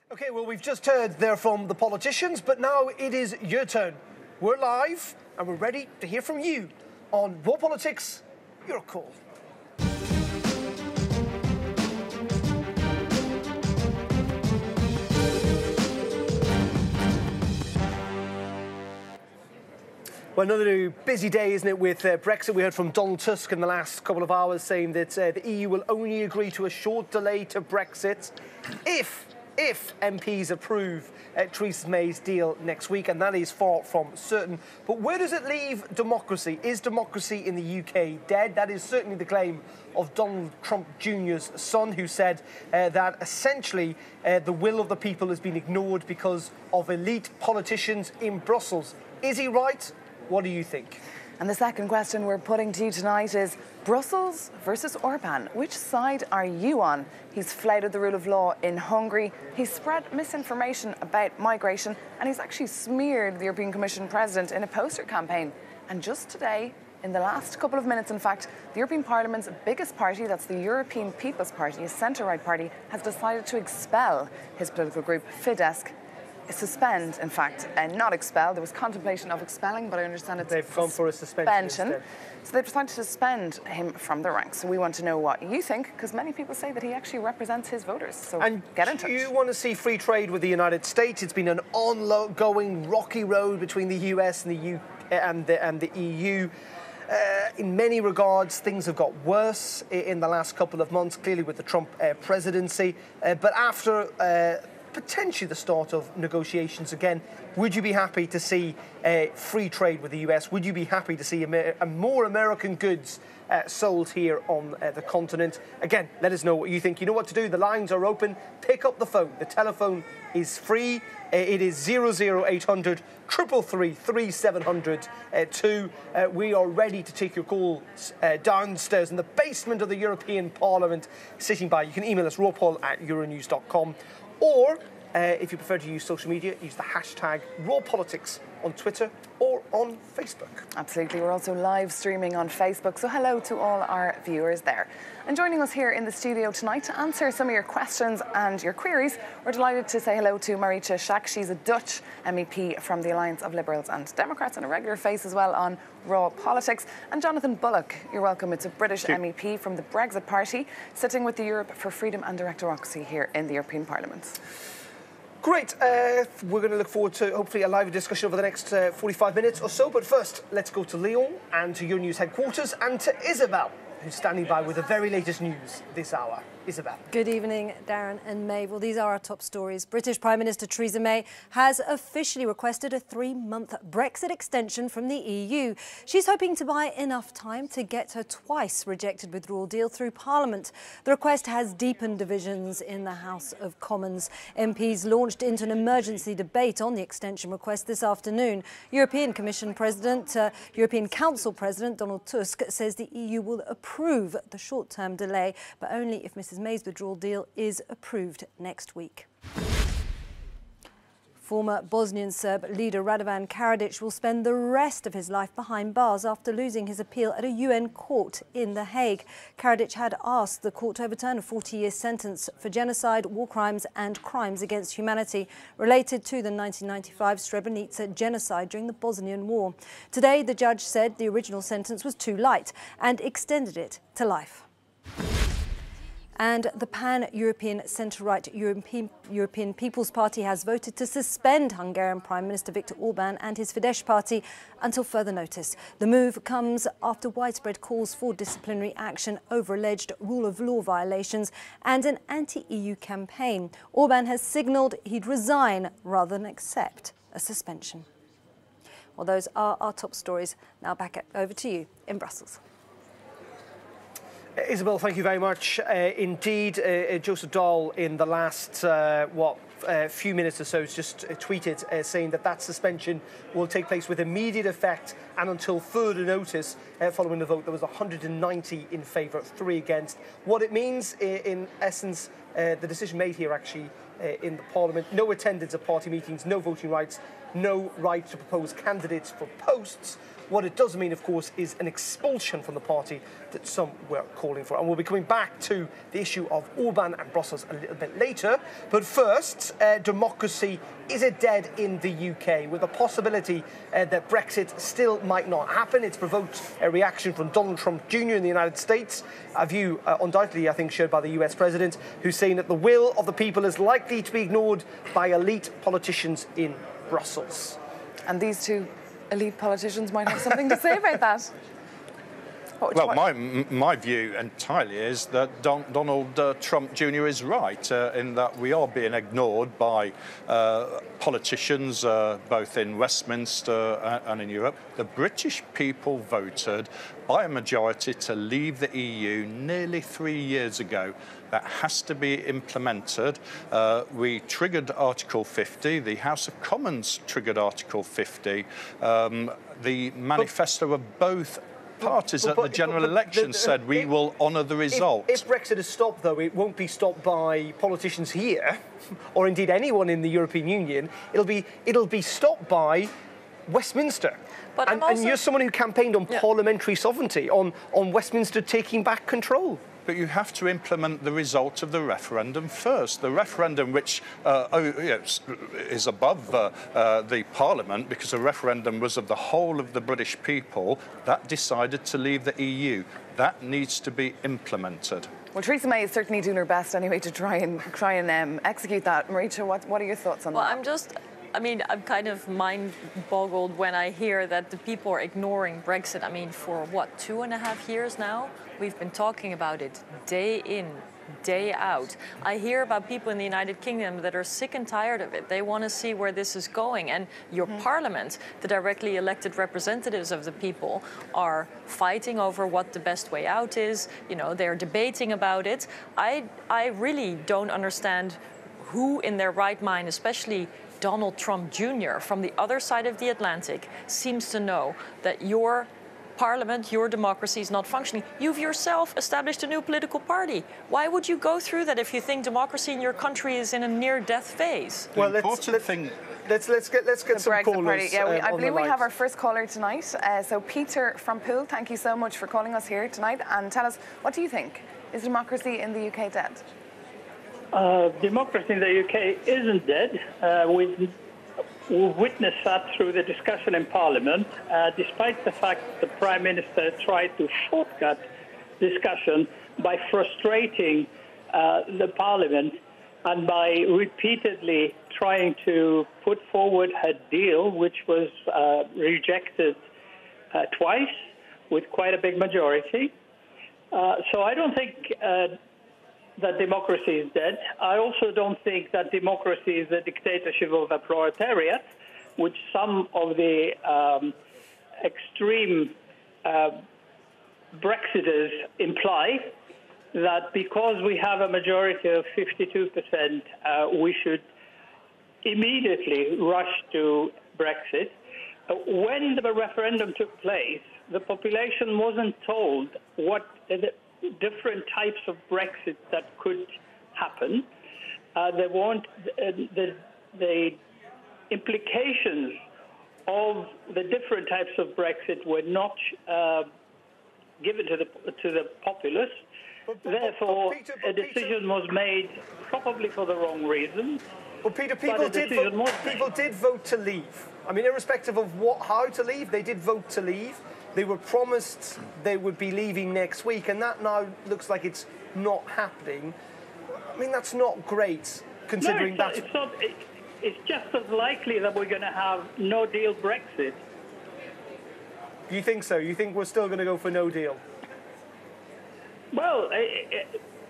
OK, well, we've just heard there from the politicians, but now it is your turn. We're live and we're ready to hear from you on Raw Politics, your call. Well, another busy day, isn't it, with Brexit. We heard from Donald Tusk in the last couple of hours saying that the EU will only agree to a short delay to Brexit if MPs approve Theresa May's deal next week, and that is far from certain. But where does it leave democracy? Is democracy in the UK dead? That is certainly the claim of Donald Trump Jr.'s son, who said that essentially the will of the people has been ignored because of elite politicians in Brussels. Is he right? What do you think? And the second question we're putting to you tonight is Brussels versus Orban. Which side are you on? He's flouted the rule of law in Hungary. He's spread misinformation about migration, and he's actually smeared the European Commission president in a poster campaign. And just today, in the last couple of minutes, in fact, the European Parliament's biggest party, that's the European People's Party, a centre-right party, has decided to expel his political group, Fidesz. Suspend, in fact, and not expel. There was contemplation of expelling, but I understand it's they've gone for a suspension. So they've decided to suspend him from the ranks. So we want to know what you think, because many people say that he actually represents his voters. So get in touch. Do you want to see free trade with the United States? It's been an ongoing rocky road between the US and the EU. In many regards, things have got worse in the last couple of months, clearly with the Trump presidency. But after potentially the start of negotiations again, would you be happy to see free trade with the US? Would you be happy to see more American goods sold here on the continent? Again, let us know what you think. You know what to do. The lines are open. Pick up the phone. The telephone is free. It is 00800 333 3700 2. We are ready to take your calls downstairs in the basement of the European Parliament, sitting by. You can email us rawpoll@euronews.com. Or, if you prefer to use social media, use the hashtag #RawPolitics on Twitter or on Facebook. Absolutely. We're also live streaming on Facebook, so hello to all our viewers there. And joining us here in the studio tonight to answer some of your questions and your queries, we're delighted to say hello to Marietje Schaak. She's a Dutch MEP from the Alliance of Liberals and Democrats, and a regular face as well on Raw Politics. And Jonathan Bullock, you're welcome. It's a British MEP from the Brexit Party, sitting with the Europe for Freedom and Democracy here in the European Parliament. Great. We're going to look forward to, hopefully, a live discussion over the next 45 minutes or so. But first, let's go to Lyon and to your news headquarters and to Isabel, who's standing by with the very latest news this hour. Isabel. Good evening, Darren and Maeve. Well, these are our top stories. British Prime Minister Theresa May has officially requested a 3-month Brexit extension from the EU. She's hoping to buy enough time to get her twice rejected withdrawal deal through Parliament. The request has deepened divisions in the House of Commons. MPs launched into an emergency debate on the extension request this afternoon. European Council President Donald Tusk says the EU will approve the short-term delay, but only if Mrs May's withdrawal deal is approved next week. Former Bosnian Serb leader Radovan Karadzic will spend the rest of his life behind bars after losing his appeal at a UN court in The Hague. Karadzic had asked the court to overturn a 40-year sentence for genocide, war crimes and crimes against humanity related to the 1995 Srebrenica genocide during the Bosnian War. Today, the judge said the original sentence was too light and extended it to life. And the pan-European centre-right European People's Party has voted to suspend Hungarian Prime Minister Viktor Orban and his Fidesz party until further notice. The move comes after widespread calls for disciplinary action over alleged rule of law violations and an anti-EU campaign. Orban has signalled he'd resign rather than accept a suspension. Well, those are our top stories. Now back over to you in Brussels. Isabel, thank you very much. Indeed, Joseph Daul in the last, few minutes or so has just tweeted saying that suspension will take place with immediate effect and until further notice. Following the vote, there was 190 in favour, 3 against. What it means, in essence, the decision made here actually in the Parliament. No attendance at party meetings, no voting rights, no right to propose candidates for posts. What it does mean, of course, is an expulsion from the party that some were calling for. And we'll be coming back to the issue of Orban and Brussels a little bit later. But first, democracy, is it dead in the UK? With the possibility that Brexit still might not happen. It's provoked a reaction from Donald Trump Jr. in the United States, a view undoubtedly, I think, shared by the US president, who's saying that the will of the people is likely to be ignored by elite politicians in Brussels. And these two elite politicians might have something to say about that. Well, my view entirely is that Donald Trump Jr. is right in that we are being ignored by politicians both in Westminster and in Europe. The British people voted by a majority to leave the EU nearly 3 years ago. That has to be implemented. We triggered Article 50. The House of Commons triggered Article 50. The manifesto of both parties at the general election said we will honour the result. If Brexit is stopped, though, it won't be stopped by politicians here, or indeed anyone in the European Union. It'll be stopped by Westminster. But and you're someone who campaigned on parliamentary sovereignty, on Westminster taking back control. But you have to implement the result of the referendum first. The referendum, which is above the Parliament, because the referendum was of the whole of the British people, that decided to leave the EU. That needs to be implemented. Well, Theresa May is certainly doing her best anyway to try and execute that. Maricha, what are your thoughts on that? I'm kind of mind-boggled when I hear that the people are ignoring Brexit. I mean, for what, 2.5 years now? We've been talking about it day in, day out. I hear about people in the United Kingdom that are sick and tired of it. They want to see where this is going. And your parliament, the directly elected representatives of the people, are fighting over what the best way out is. You know, they're debating about it. I really don't understand who in their right mind, especially Donald Trump Jr. from the other side of the Atlantic, seems to know that your parliament, your democracy is not functioning. You've yourself established a new political party. Why would you go through that if you think democracy in your country is in a near-death phase? Well, let's get some callers. I believe we have our first caller tonight. So Peter from Poole, thank you so much for calling us here tonight. And tell us, what do you think? Is democracy in the UK dead? Democracy in the UK isn't dead. We've witnessed that through the discussion in Parliament, despite the fact that the Prime Minister tried to shortcut discussion by frustrating the Parliament and by repeatedly trying to put forward her deal, which was rejected twice with quite a big majority. So I don't think that democracy is dead. I also don't think that democracy is the dictatorship of the proletariat, which some of the extreme Brexiters imply, that because we have a majority of 52%, we should immediately rush to Brexit. When the referendum took place, the population wasn't told what the different types of Brexit that could happen. They want the implications of the different types of Brexit were not given to the populace. Therefore, a decision was made probably for the wrong reason. Well, Peter, people did vote to leave. I mean, irrespective of how to leave, they did vote to leave. They were promised they would be leaving next week, and that now looks like it's not happening. I mean, that's not great, considering that. It's just as likely that we're going to have no-deal Brexit. You think so? You think we're still going to go for no deal? Well,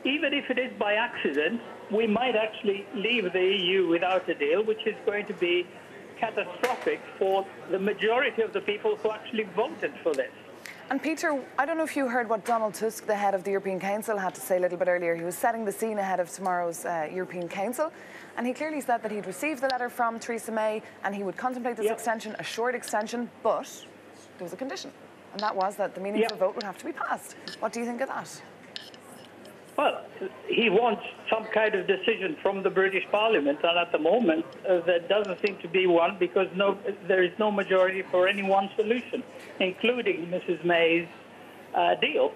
even if it is by accident, we might actually leave the EU without a deal, which is going to be catastrophic for the majority of the people who actually voted for this. And Peter, I don't know if you heard what Donald Tusk, the head of the European Council, had to say a little bit earlier. He was setting the scene ahead of tomorrow's European Council, and he clearly said that he'd received the letter from Theresa May and he would contemplate this extension, a short extension, but there was a condition, and that was that the meaningful vote would have to be passed. What do you think of that? Well, he wants some kind of decision from the British Parliament, and at the moment there doesn't seem to be one, because there is no majority for any one solution, including Mrs. May's deal.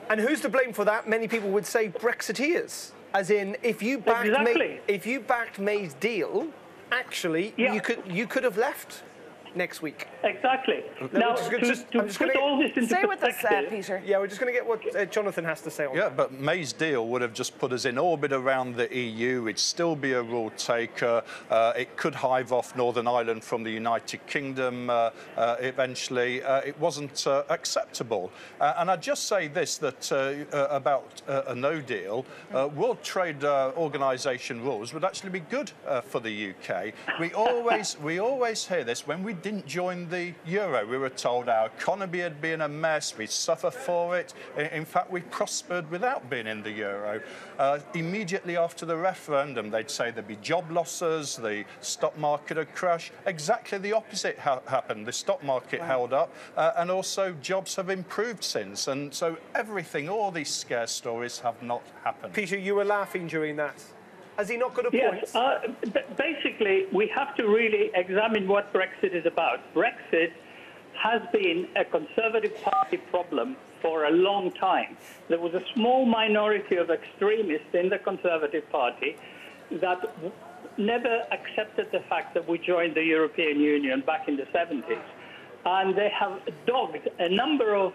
And who's to blame for that? Many people would say Brexiteers. As in, if you backed May's deal, actually, you could have left next week. Exactly. Now, to put all this into stay with us, perspective, Peter. Yeah, we're just going to get what Jonathan has to say on that. Yeah, but May's deal would have just put us in orbit around the EU. It'd still be a rule taker. It could hive off Northern Ireland from the United Kingdom eventually. It wasn't acceptable. And I'd just say this, that about a no deal, World Trade Organization rules would actually be good for the UK. We always hear this. When we didn't join the euro, we were told our economy had been a mess, we'd suffer for it. In fact, we prospered without being in the euro. Immediately after the referendum, they'd say there'd be job losses, the stock market would crash. Exactly the opposite happened. The stock market held up, and also jobs have improved since. And so everything, all these scare stories have not happened. Peter, you were laughing during that. Has he not got a point? Yes, basically, we have to really examine what Brexit is about. Brexit has been a Conservative Party problem for a long time. There was a small minority of extremists in the Conservative Party that never accepted the fact that we joined the European Union back in the 70s. And they have dogged a number of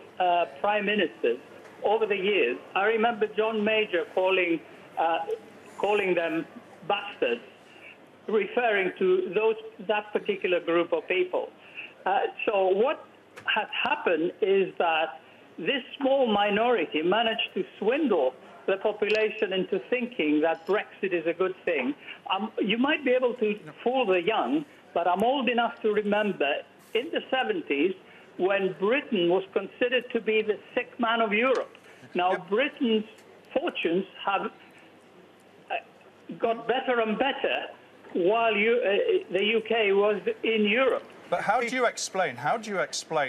prime ministers over the years. I remember John Major calling them bastards, referring to that particular group of people. So what has happened is that this small minority managed to swindle the population into thinking that Brexit is a good thing. You might be able to fool the young, but I'm old enough to remember in the 70s when Britain was considered to be the sick man of Europe. Now, Britain's fortunes have got better and better while the UK was in Europe. But how do you explain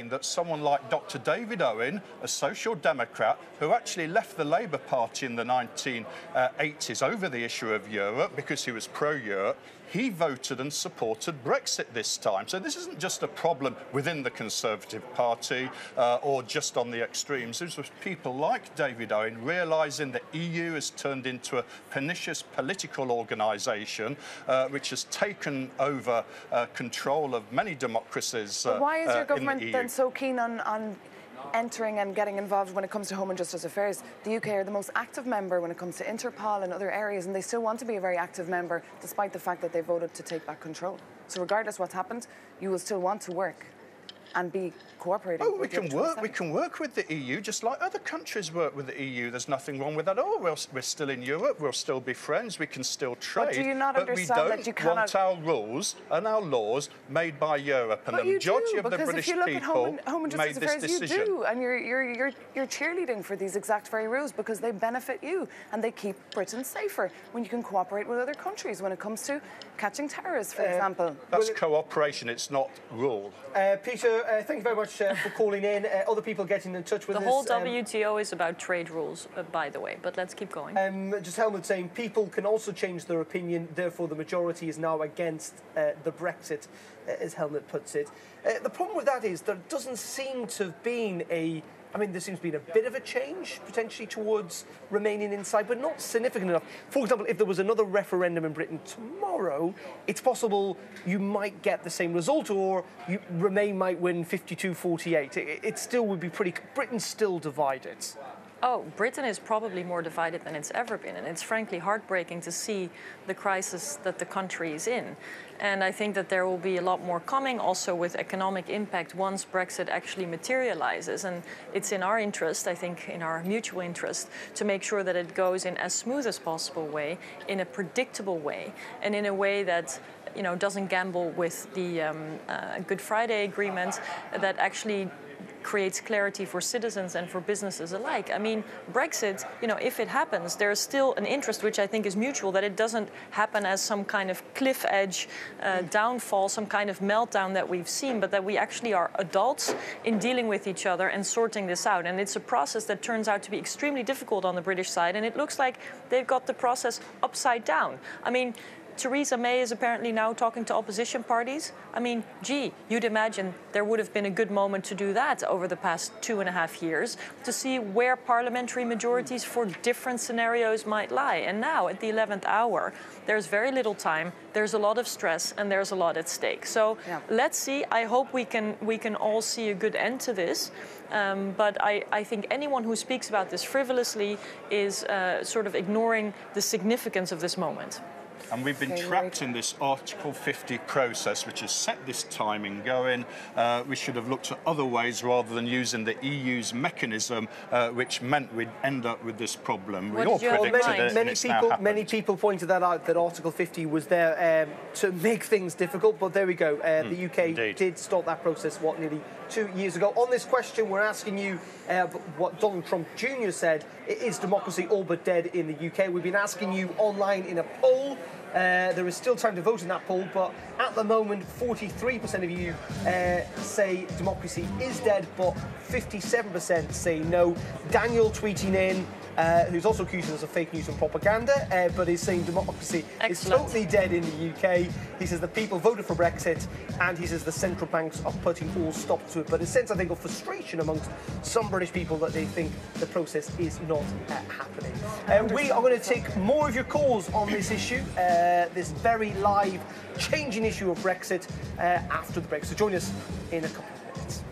that someone like Dr. David Owen, a social democrat who actually left the Labour Party in the 1980s over the issue of Europe because he was pro-Europe, he voted and supported Brexit this time. So this isn't just a problem within the Conservative Party or just on the extremes. This was people like David Owen realising the EU has turned into a pernicious political organisation which has taken over control of many democracies. But why is your government then so keen on entering and getting involved when it comes to home and justice affairs? The UK are the most active member when it comes to Interpol and other areas, and they still want to be a very active member despite the fact that they voted to take back control. So regardless what's happened, you will still want to work and be cooperating. Oh, we can work with the EU just like other countries work with the EU. There's nothing wrong with that at all. We're still in Europe. We'll still be friends. We can still trade. But do you not understand that you cannot? Want our rules and our laws made by Europe, and the majority of the British people made this decision. You do, and you're cheerleading for these exact very rules because they benefit you and they keep Britain safer when you can cooperate with other countries when it comes to catching terrorists, for example. That's cooperation. It's not rule. Peter, thank you very much for calling in. Other people getting in touch with us. The whole WTO is about trade rules, by the way, but let's keep going. Just Helmut saying people can also change their opinion, therefore the majority is now against the Brexit, as Helmut puts it. The problem with that is there doesn't seem to have been there seems to be a bit of a change, potentially, towards remaining inside, but not significant enough. For example, if there was another referendum in Britain tomorrow, it's possible you might get the same result, or Remain might win 52-48. It still would be Britain's still divided. Oh, Britain is probably more divided than it's ever been, and it's frankly heartbreaking to see the crisis that the country is in. And I think that there will be a lot more coming, also with economic impact, once Brexit actually materializes. And it's in our interest, I think, in our mutual interest, to make sure that it goes in as smooth as possible way, in a predictable way, and in a way that doesn't gamble with the Good Friday Agreement, that actually creates clarity for citizens and for businesses alike. I mean, Brexit, if it happens, there's still an interest, which I think is mutual, that it doesn't happen as some kind of cliff edge downfall, some kind of meltdown that we've seen, but that we actually are adults in dealing with each other and sorting this out. And it's a process that turns out to be extremely difficult on the British side, and it looks like they've got the process upside down. I mean, Theresa May is apparently now talking to opposition parties. I mean, gee, you'd imagine there would have been a good moment to do that over the past 2.5 years to see where parliamentary majorities for different scenarios might lie. And now, at the 11th hour, there's very little time, there's a lot of stress, and there's a lot at stake. So let's see. I hope we can all see a good end to this. But I think anyone who speaks about this frivolously is sort of ignoring the significance of this moment. And we've been trapped in this Article 50 process, which has set this timing going. We should have looked at other ways rather than using the EU's mechanism, which meant we'd end up with this problem. We all predicted it, and it's now happened. Many people pointed that out, that Article 50 was there to make things difficult, but there we go. The UK did start that process, nearly 2 years ago. On this question, we're asking you what Donald Trump Jr. said. Is democracy all but dead in the UK? We've been asking you online in a poll. There is still time to vote in that poll, but at the moment, 43% of you say democracy is dead, but 57% say no. Daniel tweeting in, who's also accusing us of fake news and propaganda, but is saying democracy is totally dead in the UK. He says the people voted for Brexit, and he says the central banks are putting all stops to it. But a sense, I think, of frustration amongst some British people that they think the process is not happening. We are going to take more of your calls on this issue, this very live, changing issue of Brexit after the break. So join us in a couple of minutes.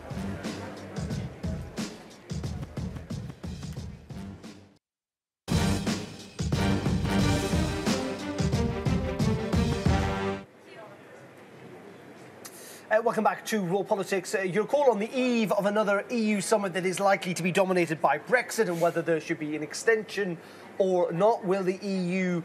Welcome back to Raw Politics. Your call on the eve of another EU summit that is likely to be dominated by Brexit and whether there should be an extension or not. Will the EU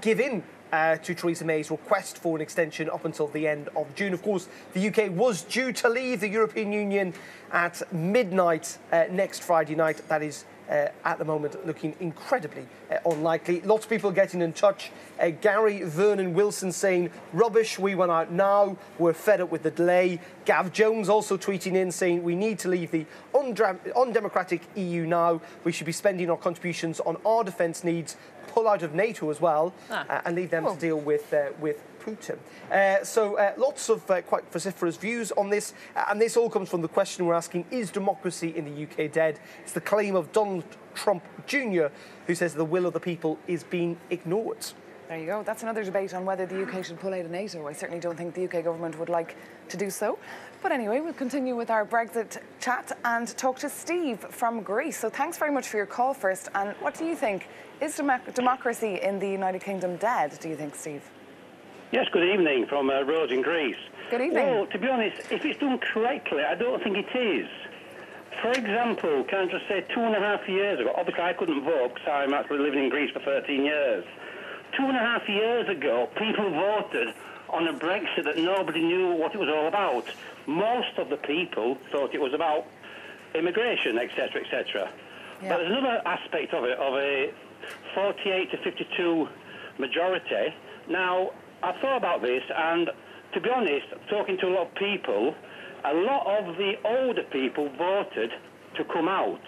give in to Theresa May's request for an extension up until the end of June? Of course, the UK was due to leave the European Union at midnight next Friday night. That is at the moment looking incredibly unlikely. Lots of people getting in touch. Gary Vernon Wilson saying, rubbish, we want out now, we're fed up with the delay. Gav Jones also tweeting in saying, we need to leave the undemocratic EU now. We should be spending our contributions on our defence needs, pull out of NATO as well, and leave them to deal with Putin. So lots of quite vociferous views on this, and this all comes from the question we're asking, is democracy in the UK dead? It's the claim of Donald Trump Jr., who says the will of the people is being ignored. There you go. That's another debate on whether the UK should pull out of NATO. I certainly don't think the UK government would like to do so. But anyway, we'll continue with our Brexit chat and talk to Steve from Greece. So thanks very much for your call first. And what do you think? Is democracy in the United Kingdom dead, do you think, Steve? Yes, good evening from Rose in Greece. Good evening. Well, to be honest, if it's done correctly, I don't think it is. For example, can I just say 2.5 years ago, obviously I couldn't vote because I'm actually living in Greece for 13 years. 2.5 years ago, people voted on a Brexit that nobody knew what it was all about. Most of the people thought it was about immigration, etc., etc. Yeah. But there's another aspect of it, of a 48 to 52 majority. Now, I thought about this, and to be honest, talking to a lot of people, a lot of the older people voted to come out,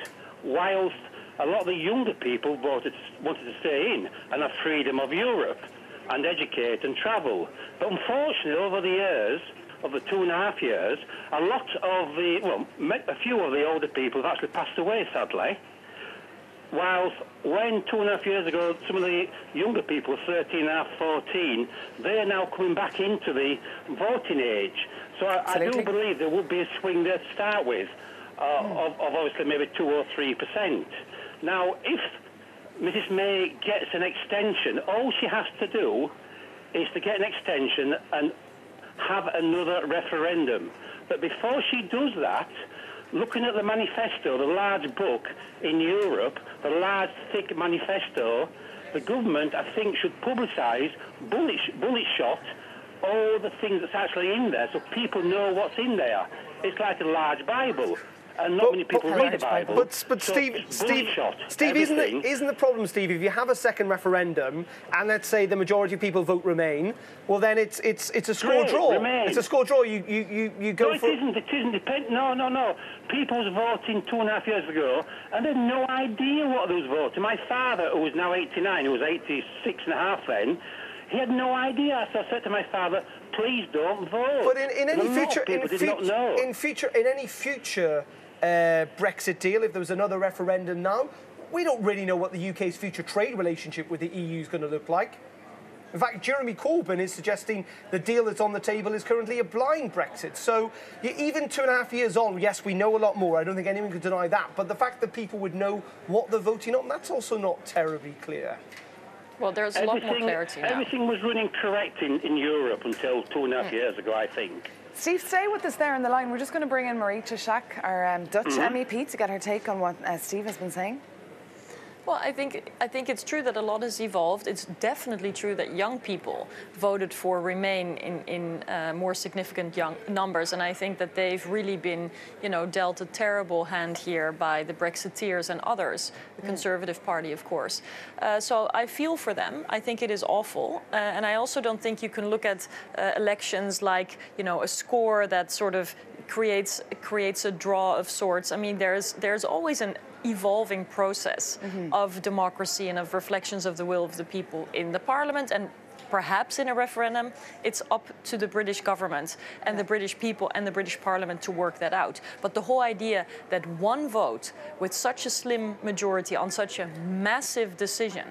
whilst a lot of the younger people wanted to stay in and have freedom of Europe and educate and travel. But unfortunately, over the years, of the 2.5 years, a lot of the, well, a few of the older people have actually passed away, sadly. Whilst when 2.5 years ago, some of the younger people, 13.5, 14, they are now coming back into the voting age. So I do believe there would be a swing there to start with, of obviously maybe 2 or 3%. Now, if Mrs May gets an extension, all she has to do is to get an extension and have another referendum. But before she does that, looking at the manifesto, the large book in Europe, the large, thick manifesto, the government, I think, should publicise, bullet shot, all the things that's actually in there so people know what's in there. It's like a large Bible. and not many people read the Bible. But So Steve, everything. isn't the problem, Steve, if you have a second referendum and let's say the majority of people vote Remain, well then it's a score draw. Remain. It's a score draw. You go No, for. it isn't. No. People was voting 2.5 years ago, and they had no idea what they was voting. My father, who was now 89, who was 86 and a half then, he had no idea. So I said to my father, please don't vote. But in any future, in any future Brexit deal, if there was another referendum now, we don't really know what the UK's future trade relationship with the EU is going to look like. In fact, Jeremy Corbyn is suggesting the deal that's on the table is currently a blind Brexit. So even 2.5 years on, yes, we know a lot more. I don't think anyone could deny that. But the fact that people would know what they're voting on, that's also not terribly clear. Well, there's a lot more clarity now. Everything was running correct in Europe until 2.5 years ago, I think. Steve, stay with us there on the line. We're just going to bring in Marietje Schaak, our Dutch MEP, to get her take on what Steve has been saying. Well, I think it's true that a lot has evolved. It's definitely true that young people voted for Remain in more significant young numbers, and I think that they've really been, dealt a terrible hand here by the Brexiteers and others, the Conservative Party, of course. So I feel for them. I think it is awful, and I also don't think you can look at elections like, a score that sort of creates a draw of sorts. I mean, there's always an evolving process of democracy and of reflections of the will of the people in the parliament, and perhaps in a referendum it's up to the British government and the British people and the British parliament to work that out. But the whole idea that one vote with such a slim majority on such a massive decision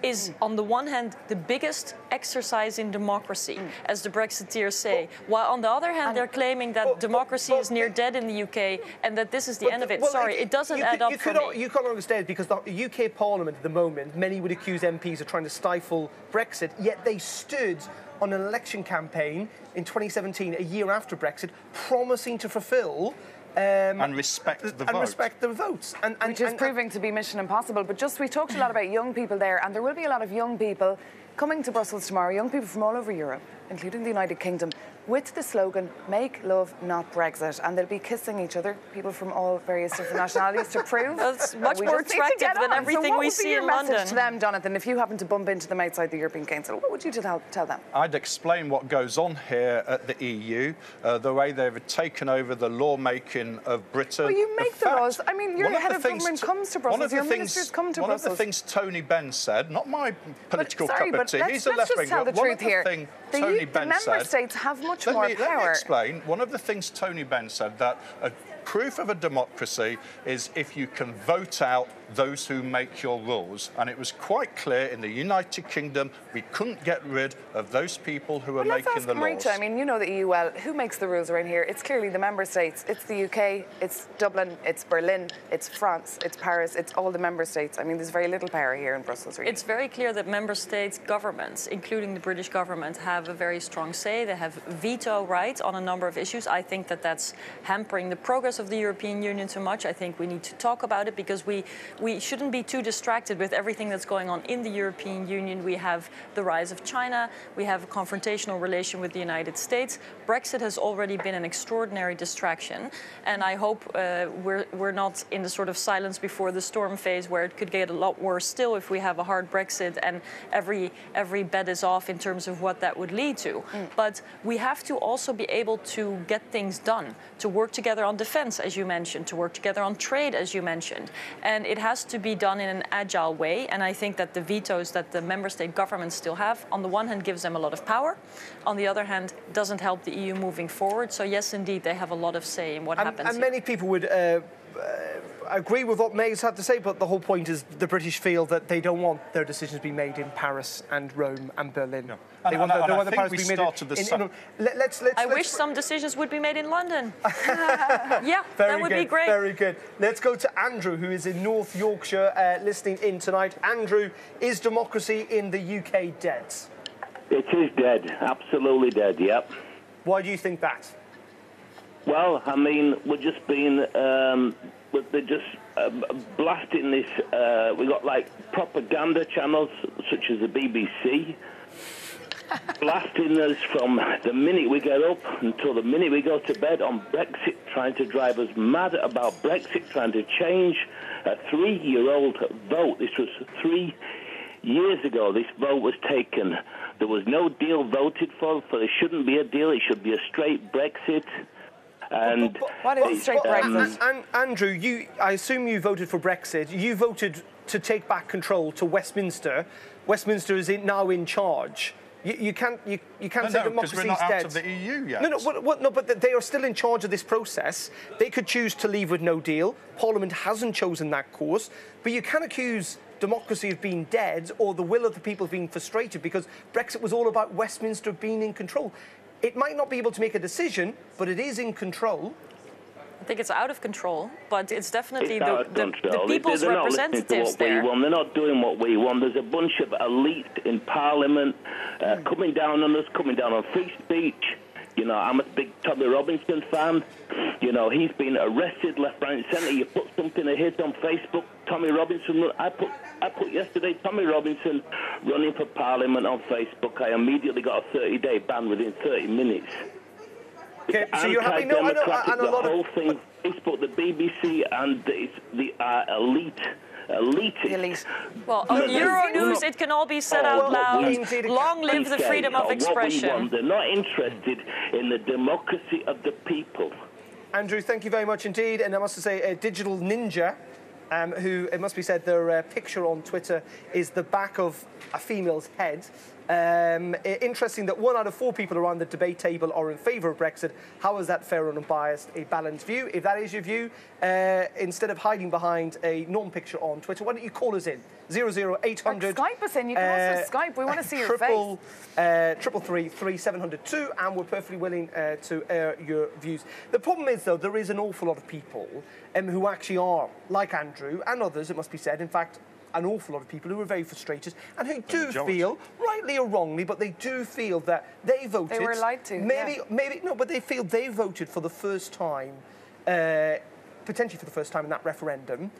is, on the one hand, the biggest exercise in democracy, as the Brexiteers say, while on the other hand they're claiming that democracy is near dead in the UK and that this is the end of it. Sorry, it doesn't add up for me. You can't understand, because the UK Parliament at the moment, many would accuse MPs of trying to stifle Brexit, yet they stood on an election campaign in 2017, a year after Brexit, promising to fulfil and respect the votes. Which is proving to be mission impossible. But we talked a lot about young people there, and there will be a lot of young people coming to Brussels tomorrow, young people from all over Europe, including the United Kingdom, with the slogan, make love, not Brexit. And they'll be kissing each other, people from all various different nationalities, to prove that's much more attractive than everything we see in London. What would be your message to them, Jonathan, if you happen to bump into them outside the European Council? What would you tell them? I'd explain what goes on here at the EU, the way they've taken over the lawmaking of Britain. Well, you make the laws. I mean, your head of government comes to Brussels, your ministers come to Brussels. One of the things Tony Benn said, not my political cup of tea, he's a let's just tell the truth here. Tony Benn said, the member states have much more power. Let me explain. One of the things Tony Benn said, that proof of a democracy is if you can vote out those who make your rules. And it was quite clear in the United Kingdom we couldn't get rid of those people who are making the laws. I mean, you know the EU well. Who makes the rules around here? It's clearly the member states. It's the UK, it's Dublin, it's Berlin, it's France, it's Paris, it's all the member states. I mean, there's very little power here in Brussels, really. It's very clear that member states' governments, including the British government, have a very strong say. They have veto rights on a number of issues. I think that that's hampering the progress of the European Union too much. I think we need to talk about it, because we shouldn't be too distracted with everything that's going on in the European Union. We have the rise of China. We have a confrontational relation with the United States. Brexit has already been an extraordinary distraction, and I hope we're not in the sort of silence before the storm phase where it could get a lot worse still if we have a hard Brexit and every bet is off in terms of what that would lead to. But we have to also be able to get things done, to work together on defense, as you mentioned, to work together on trade, as you mentioned. And it has to be done in an agile way. And I think that the vetoes that the member state governments still have, on the one hand, gives them a lot of power. On the other hand, doesn't help the EU moving forward. So yes, indeed, they have a lot of say in what happens. And many people would agree with what May's had to say, but the whole point is the British feel that they don't want their decisions to be made in Paris and Rome and Berlin. No. They want the Paris to be made I wish some decisions would be made in London. Yeah, that would be great. Very good. Let's go to Andrew, who is in North Yorkshire, listening in tonight. Andrew, is democracy in the UK dead? It is dead, absolutely dead, yep. Why do you think that? Well, I mean, we're just being, they're just blasting this, we've got like propaganda channels such as the BBC. blasting us from the minute we get up until the minute we go to bed on Brexit, trying to drive us mad about Brexit, trying to change a 3-year-old vote. This was 3 years ago. This vote was taken. There was no deal voted for there shouldn't be a deal. It should be a straight Brexit. And what is straight Brexit? Andrew, I assume you voted for Brexit. You voted to take back control to Westminster. Westminster is now in charge. You can't say democracy is dead. We're not out of the EU yet. No, but they are still in charge of this process. They could choose to leave with no deal. Parliament hasn't chosen that course. But you can accuse democracy of being dead or the will of the people being frustrated because Brexit was all about Westminster being in control. It might not be able to make a decision, but it is in control. I think it's out of control, but it's definitely the people's representatives there. They're not doing what we want. There's a bunch of elite in Parliament coming down on us, coming down on free speech. You know, I'm a big Tommy Robinson fan. You know, he's been arrested left, right, and centre. You put something of his on Facebook, Tommy Robinson. I put yesterday Tommy Robinson running for Parliament on Facebook. I immediately got a 30-day ban within 30 minutes. Okay, so you're happy? No, I know. And a lot of the whole thing, Facebook, the BBC, and the elite. Elitist. Well, on Euronews, it can all be said out loud. Long live the freedom of expression. They're not interested in the democracy of the people. Andrew, thank you very much indeed. And I must say, a Digital Ninja, who, it must be said, their picture on Twitter is the back of a female's head. Interesting that 1 out of 4 people around the debate table are in favour of Brexit. How is that fair and unbiased, a balanced view? If that is your view, instead of hiding behind a non-picture on Twitter, why don't you call us in? 00800. Skype us in. You can also Skype. We want to see your face. 333 702, and we're perfectly willing to air your views. The problem is, though, there is an awful lot of people who actually are, like Andrew and others, it must be said, in fact, an awful lot of people who are very frustrated and who do feel, rightly or wrongly, but they do feel that they voted. They were lied to. But they feel they voted for the first time, potentially for the first time in that referendum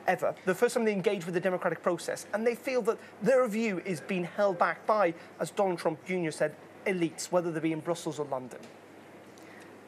ever, the first time they engaged with the democratic process, and they feel that their view is being held back by, as Donald Trump Jr. said, elites, whether they be in Brussels or London.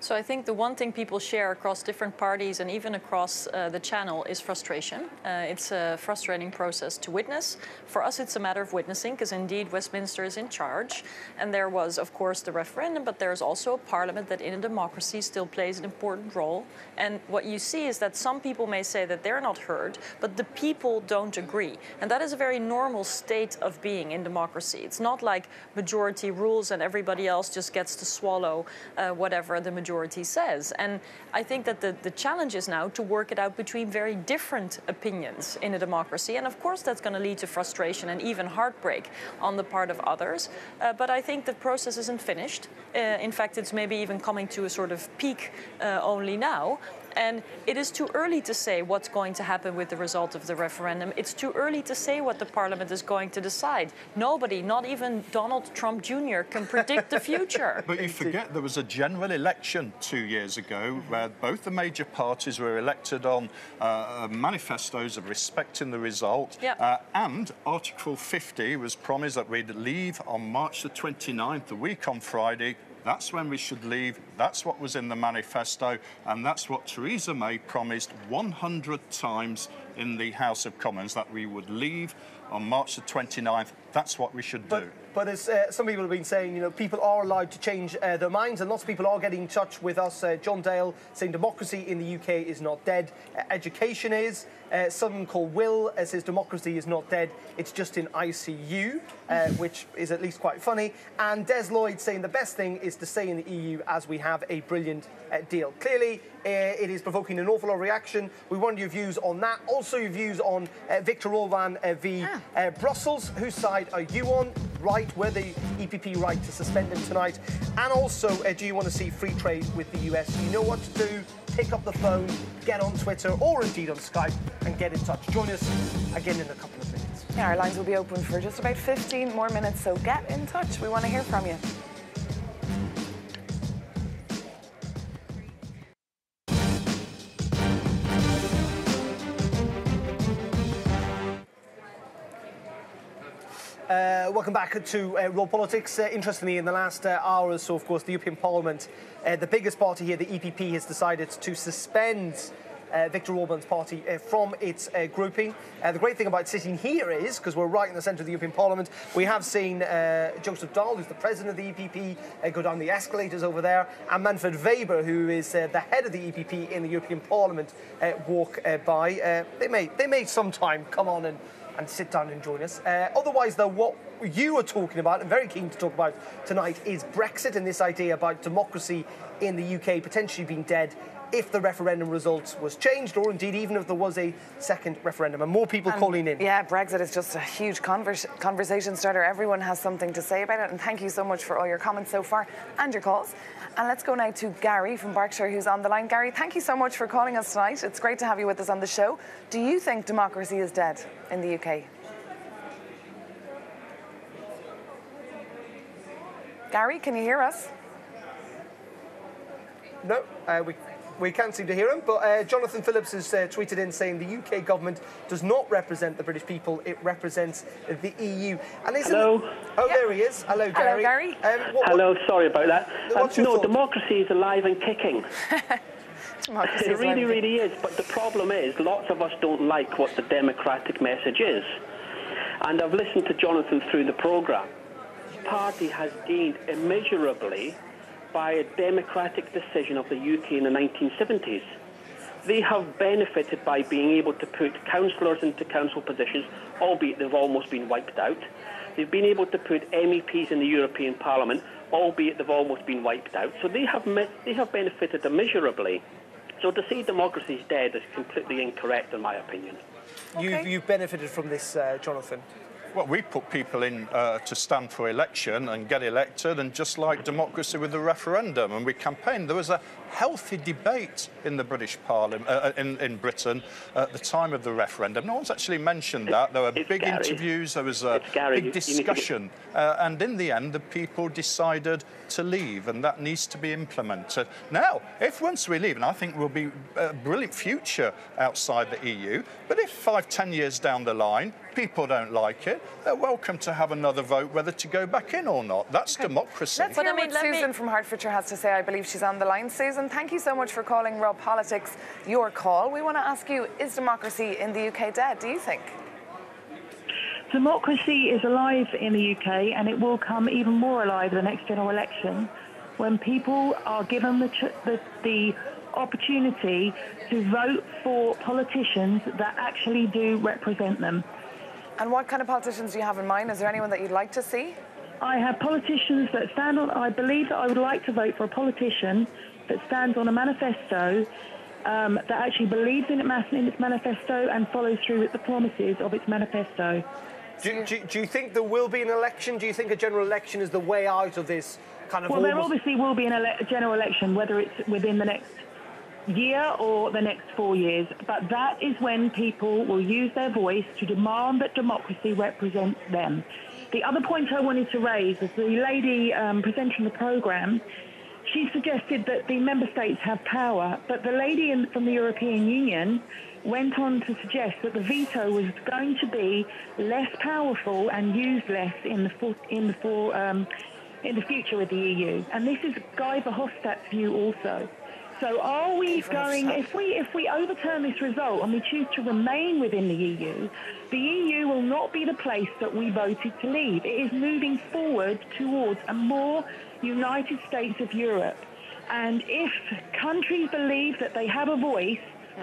So I think the one thing people share across different parties and even across the channel is frustration. It's a frustrating process to witness. For us, it's a matter of witnessing because indeed Westminster is in charge. And there was, of course, the referendum, but there's also a parliament that in a democracy still plays an important role. And what you see is that some people may say that they're not heard, but the people don't agree. And that is a very normal state of being in democracy. It's not like majority rules and everybody else just gets to swallow whatever the majority says. And I think that the challenge is now to work it out between very different opinions in a democracy. And of course, that's going to lead to frustration and even heartbreak on the part of others. But I think the process isn't finished. In fact, it's maybe even coming to a sort of peak only now. And it is too early to say what's going to happen with the result of the referendum. It's too early to say what the parliament is going to decide. Nobody, not even Donald Trump Jr., can predict the future. But you forget there was a general election 2 years ago where both the major parties were elected on manifestos of respecting the result. Yep. And Article 50 was promised that we'd leave on March the 29th, a week on Friday. That's when we should leave. That's what was in the manifesto. And that's what Theresa May promised 100 times in the House of Commons, that we would leave on March the 29th. That's what we should do. But as some people have been saying, you know, people are allowed to change their minds, and lots of people are getting in touch with us. John Dale saying democracy in the UK is not dead. Education is. Someone called Will says democracy is not dead. It's just in ICU, which is at least quite funny. And Des Lloyd saying the best thing is to stay in the EU as we have a brilliant deal. Clearly, it is provoking an awful lot of reaction. We want your views on that. Also, your views on Viktor Orban v Brussels. Whose side are you on? Right, were the EPP right to suspend him tonight? And also, do you want to see free trade with the US? You know what to do. Pick up the phone, get on Twitter, or indeed on Skype, and get in touch. Join us again in a couple of minutes. Yeah, our lines will be open for just about 15 more minutes, so get in touch. We want to hear from you. Welcome back to Raw Politics. Interestingly, in the last hour or so, of course, the European Parliament, the biggest party here, the EPP, has decided to suspend Viktor Orban's party from its grouping. The great thing about sitting here is, because we're right in the centre of the European Parliament, we have seen Joseph Daul, who's the president of the EPP, go down the escalators over there, and Manfred Weber, who is the head of the EPP in the European Parliament, walk by. They may sometime come on and sit down and join us. Otherwise, though, what you are talking about, and very keen to talk about tonight, is Brexit and this idea about democracy in the UK potentially being dead if the referendum result was changed, or indeed even if there was a second referendum, and more people calling in. Yeah, Brexit is just a huge conversation starter. Everyone has something to say about it, and thank you so much for all your comments so far and your calls. And let's go now to Gary from Berkshire, who's on the line. Gary, thank you so much for calling us tonight. It's great to have you with us on the show. Do you think democracy is dead in the UK? Gary, can you hear us? No, we can't seem to hear him, but Jonathan Phillips has tweeted in saying the UK government does not represent the British people, it represents the EU. And Hello. There he is. Hello, Gary. Hello, Gary. Hello, sorry about that. No, democracy is alive and kicking. Democracy It really is, but the problem is lots of us don't like what the democratic message is. And I've listened to Jonathan through the programme. The party has gained immeasurably by a democratic decision of the UK in the 1970s. They have benefited by being able to put councillors into council positions, albeit they've almost been wiped out. They've been able to put MEPs in the European Parliament, albeit they've almost been wiped out. So they have benefited immeasurably. So to say democracy is dead is completely incorrect, in my opinion. Okay. You've benefited from this, Jonathan. Well, we put people in to stand for election and get elected, and just like democracy with the referendum, and we campaigned. There was a healthy debate in the British Parliament, in Britain, at the time of the referendum. No one's actually mentioned that. There were big interviews, there was a big discussion, and in the end, the people decided to leave, and that needs to be implemented. Now, if once we leave, and I think we'll be a brilliant future outside the EU, but if 5-10 years down the line, people don't like it, they're welcome to have another vote whether to go back in or not. That's democracy. Let's hear what Susan from Hertfordshire has to say. I believe she's on the line. Susan, thank you so much for calling Raw Politics your call. We want to ask you, is democracy in the UK dead, do you think? Democracy is alive in the UK, and it will come even more alive in the next general election when people are given the opportunity to vote for politicians that actually do represent them. And what kind of politicians do you have in mind? Is there anyone that you'd like to see? I have politicians that stand on... I believe that I would like to vote for a politician that stands on a manifesto that actually believes in its manifesto and follows through with the promises of its manifesto. Do you think there will be an election? Do you think a general election is the way out of this kind of... Well, there obviously will be a general election, whether it's within the next year or the next 4 years, but that is when people will use their voice to demand that democracy represents them. The other point I wanted to raise is the lady presenting the programme. She suggested that the member states have power, but the lady from the European Union went on to suggest that the veto was going to be less powerful and used less in the future with the EU. And this is Guy Verhofstadt's view also. So are we going, if we overturn this result and we choose to remain within the EU will not be the place that we voted to leave. It is moving forward towards a more United States of Europe. And if countries believe that they have a voice,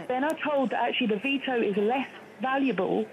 then are told that actually the veto is less valuable,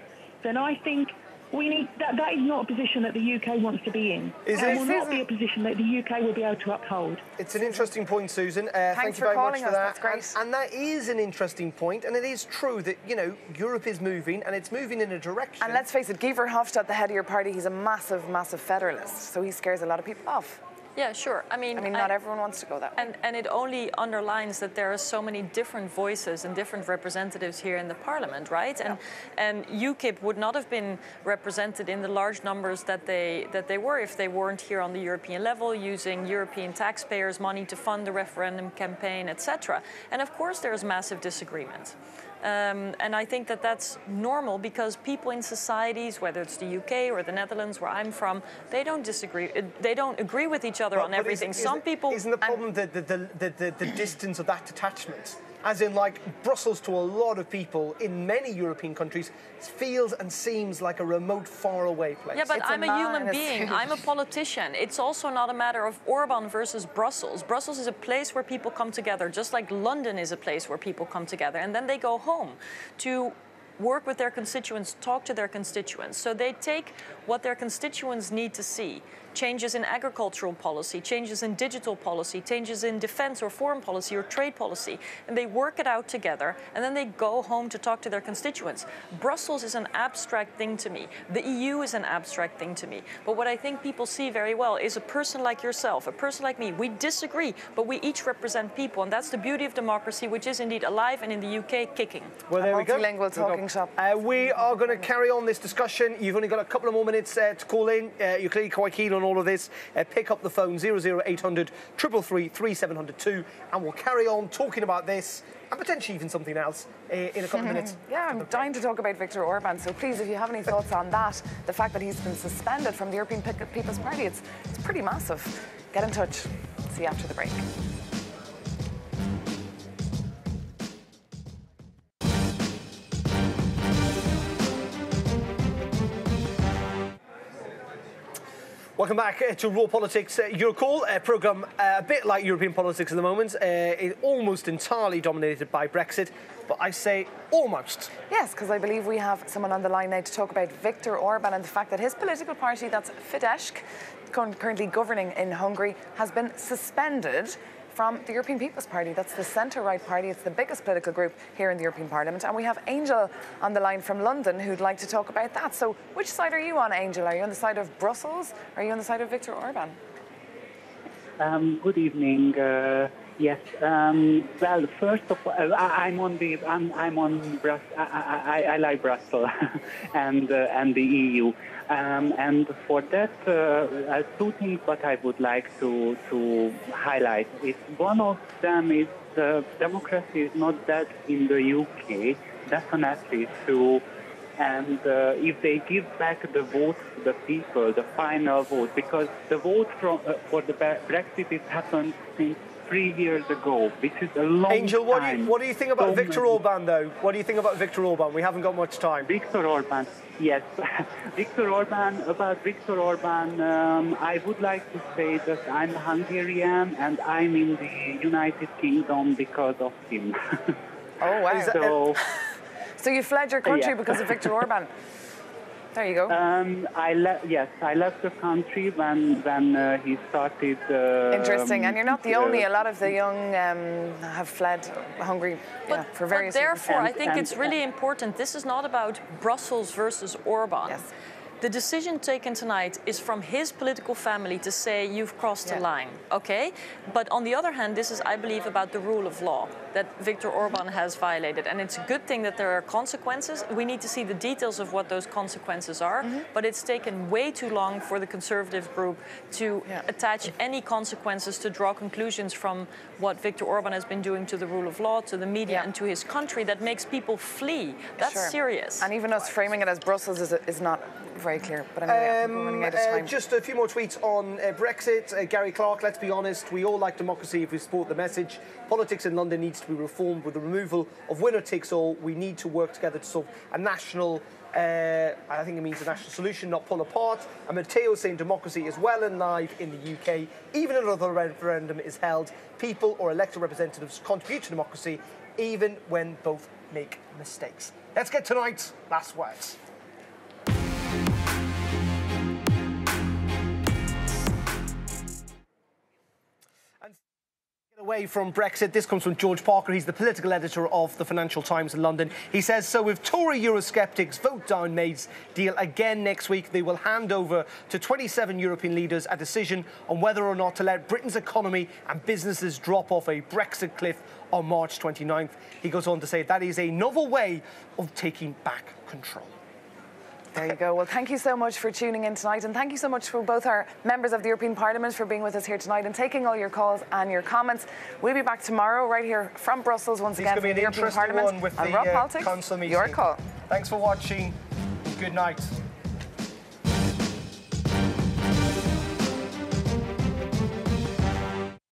then I think we need that is not a position that the UK wants to be in. It will not be a position that the UK will be able to uphold. It's an interesting point, Susan. Thank you very much for that. That's great. And that is an interesting point, and it is true that, you know, Europe is moving, and it's moving in a direction. And let's face it, Guy Verhofstadt, the head of your party, he's a massive, massive federalist, so he scares a lot of people off. Yeah, sure. I mean, not everyone wants to go that way. And it only underlines that there are so many different voices and different representatives here in the Parliament, right? Yeah. And UKIP would not have been represented in the large numbers that they were if they weren't here on the European level, using European taxpayers' money to fund the referendum campaign, etc. And of course, there's massive disagreement. And I think that that's normal because people in societies, whether it's the UK or the Netherlands, where I'm from, they don't disagree. They don't agree with each other on everything. Some people... Isn't the problem the distance of that detachment? As in, like, Brussels to a lot of people in many European countries feels and seems like a remote, faraway place. Yeah, but I'm a human being. I'm a politician. It's also not a matter of Orban versus Brussels. Brussels is a place where people come together, just like London is a place where people come together. And then they go home to work with their constituents, talk to their constituents. So they take what their constituents need to see. Changes in agricultural policy, changes in digital policy, changes in defense or foreign policy or trade policy, and they work it out together, and then they go home to talk to their constituents. Brussels is an abstract thing to me. The EU is an abstract thing to me. But what I think people see very well is a person like yourself, a person like me. We disagree, but we each represent people, and that's the beauty of democracy, which is indeed alive and in the UK kicking. Well, there we go. Multilingual talking shop. We are going to carry on this discussion. You've only got a couple of more minutes to call in. You're clearly quite keen on all of this. Pick up the phone 00800 333 3702, and we'll carry on talking about this and potentially even something else in a couple of minutes. Yeah, I'm dying to talk about Viktor Orban, so please, if you have any thoughts on that, the fact that he's been suspended from the European People's Party, it's pretty massive. Get in touch. See you after the break. Welcome back to Raw Politics, Your Call, a programme a bit like European politics at the moment, almost entirely dominated by Brexit, but I say almost. Yes, because I believe we have someone on the line now to talk about Viktor Orban and the fact that his political party, that's Fidesz, currently governing in Hungary, has been suspended from the European People's Party. That's the centre-right party. It's the biggest political group here in the European Parliament. And we have Angel on the line from London who'd like to talk about that. So which side are you on, Angel? Are you on the side of Brussels? Are you on the side of Viktor Orban? Good evening. Yes. Well, first of all, I like Brussels and the EU. And for that, two things what I would like to highlight. One of them is democracy is not that in the UK, definitely true. And if they give back the vote to the people, the final vote, because the vote for the Brexit has happened since 3 years ago, which is a long Angel, time. what do you think about Viktor Orban, though? What do you think about Viktor Orban? We haven't got much time. Viktor Orban, yes. About Viktor Orban, I would like to say that I'm Hungarian and I'm in the United Kingdom because of him. Oh, wow. So you fled your country because of Viktor Orban? There you go. I left the country when he started. Interesting, and you're not the only. A lot of the young have fled Hungary for various reasons. Therefore, I think it's really important. This is not about Brussels versus Orban. Yes. The decision taken tonight is from his political family to say you've crossed a line, okay? But on the other hand, this is, I believe, about the rule of law that Viktor Orban has violated. And it's a good thing that there are consequences. We need to see the details of what those consequences are. But it's taken way too long for the Conservative group to attach any consequences, to draw conclusions from what Viktor Orban has been doing to the rule of law, to the media and to his country that makes people flee. That's serious. And even us framing it as Brussels is not very clear. But anyway, we're running out of time. Just a few more tweets on Brexit. Gary Clark, let's be honest, we all like democracy if we support the message. Politics in London needs to be reformed with the removal of winner takes all. We need to work together to solve a national, I think it means a national solution, not pull apart. And Matteo saying democracy is well and live in the UK. Even if another referendum is held, people or elected representatives contribute to democracy, even when both make mistakes. Let's get tonight's last words. Away from Brexit, this comes from George Parker. He's the political editor of the Financial Times in London. He says, so if Tory Eurosceptics vote down May's deal again next week, they will hand over to 27 European leaders a decision on whether or not to let Britain's economy and businesses drop off a Brexit cliff on March 29th. He goes on to say that is a novel way of taking back control. There you go. Well, thank you so much for tuning in tonight, and thank you so much for both our members of the European Parliament for being with us here tonight and taking all your calls and your comments. We'll be back tomorrow right here from Brussels once again from the European Parliament with on the Raw Politics. council meeting. Your call. Thanks for watching. Good night.